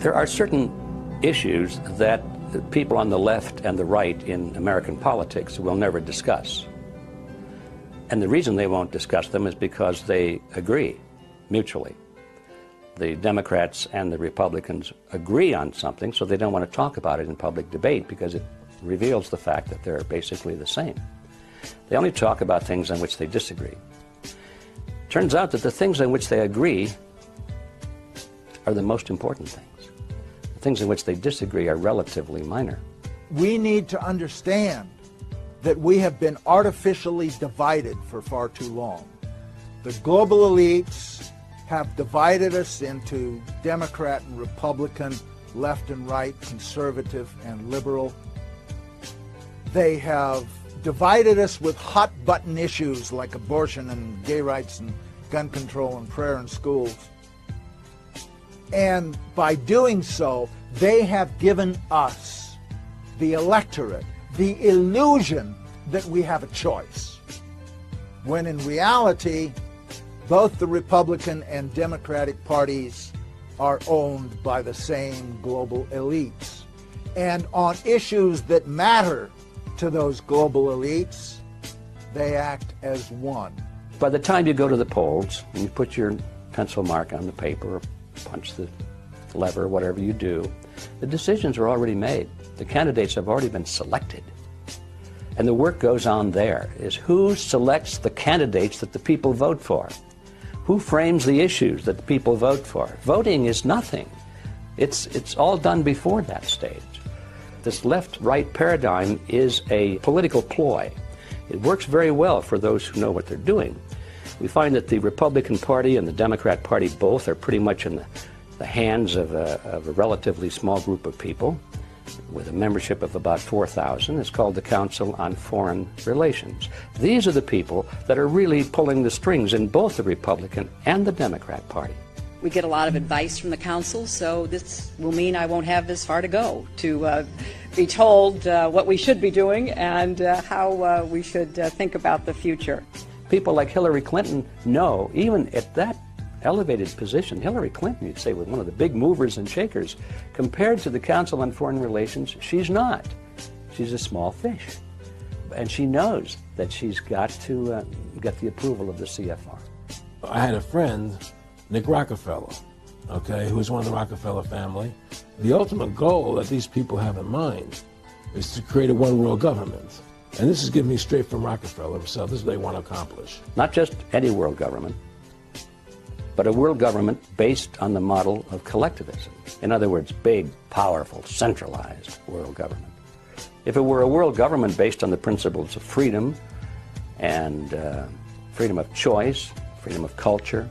There are certain issues that people on the left and the right in American politics will never discuss. And the reason they won't discuss them is because they agree mutually. The Democrats and the Republicans agree on something, so they don't want to talk about it in public debate because it reveals the fact that they're basically the same. They only talk about things on which they disagree. Turns out that the things on which they agree are the most important things. The things in which they disagree are relatively minor. We need to understand that we have been artificially divided for far too long. The global elites have divided us into Democrat and Republican, left and right, conservative and liberal. They have divided us with hot-button issues like abortion and gay rights and gun control and prayer in schools. And by doing so, they have given us, the electorate, the illusion that we have a choice, when in reality, both the Republican and Democratic parties are owned by the same global elites. And on issues that matter to those global elites, they act as one. By the time you go to the polls and you put your pencil mark on the paper or punch the lever, whatever you do, the decisions are already made. The candidates have already been selected. And the work goes on there, is who selects the candidates that the people vote for? Who frames the issues that the people vote for? Voting is nothing. It's all done before that stage. This left-right paradigm is a political ploy. It works very well for those who know what they're doing. We find that the Republican Party and the Democrat Party both are pretty much in the hands of a relatively small group of people with a membership of about 4,000. It's called the Council on Foreign Relations. These are the people that are really pulling the strings in both the Republican and the Democrat Party. We get a lot of advice from the council, so this will mean I won't have this far to go to be told what we should be doing and how we should think about the future. People like Hillary Clinton know, even at that elevated position, Hillary Clinton, you'd say, was one of the big movers and shakers. Compared to the Council on Foreign Relations, she's not. She's a small fish. And she knows that she's got to get the approval of the CFR. I had a friend, Nick Rockefeller, okay, who was one of the Rockefeller family. The ultimate goal that these people have in mind is to create a one-world government. And this is given me straight from Rockefeller himself. This is what they want to accomplish. Not just any world government, but a world government based on the model of collectivism. In other words, big, powerful, centralized world government. If it were a world government based on the principles of freedom and freedom of choice, freedom of culture,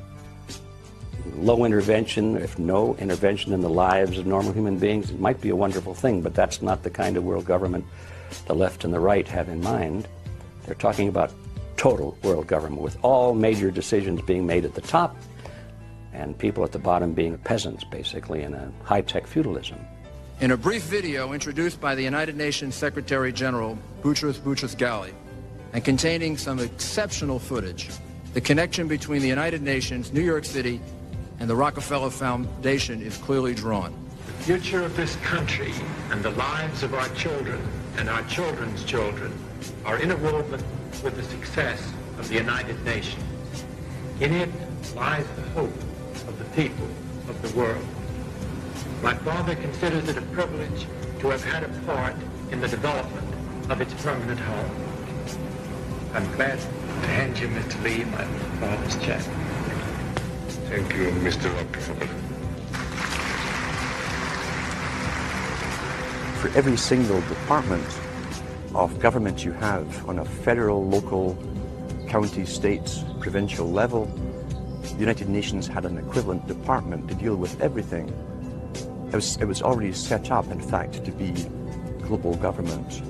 low intervention, if no intervention in the lives of normal human beings, it might be a wonderful thing, but that's not the kind of world government the left and the right have in mind. They're talking about total world government with all major decisions being made at the top and people at the bottom being peasants, basically, in a high-tech feudalism. In a brief video introduced by the United Nations Secretary General Boutros Boutros-Ghali and containing some exceptional footage, the connection between the United Nations, New York City, and the Rockefeller Foundation is clearly drawn. The future of this country and the lives of our children and our children's children are interwoven with the success of the United Nations. In it lies the hope of the people of the world. My father considers it a privilege to have had a part in the development of its permanent home. I'm glad to hand you, Mr. Lee, my father's check. Thank you, Mr. Rockefeller. For every single department of government you have on a federal, local, county, state, provincial level, the United Nations had an equivalent department to deal with everything. It was already set up, in fact, to be global government.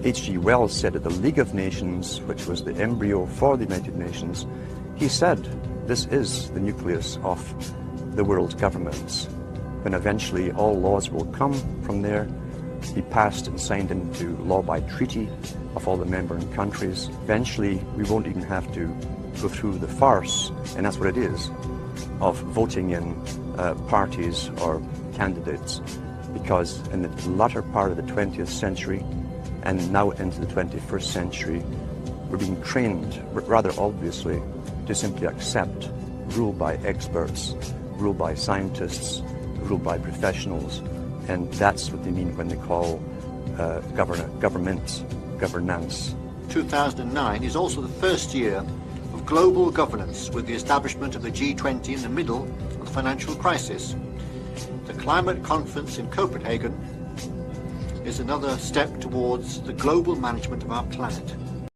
H.G. Wells said at the League of Nations, which was the embryo for the United Nations, he said, this is the nucleus of the world governments. When eventually all laws will come from there, be passed and signed into law by treaty of all the member countries. Eventually, we won't even have to go through the farce, and that's what it is, of voting in parties or candidates, because in the latter part of the 20th century and now into the 21st century, we're being trained, rather obviously, to simply accept rule by experts, rule by scientists, rule by professionals, and that's what they mean when they call governance. 2009 is also the first year of global governance, with the establishment of the G20 in the middle of the financial crisis. The climate conference in Copenhagen is another step towards the global management of our planet.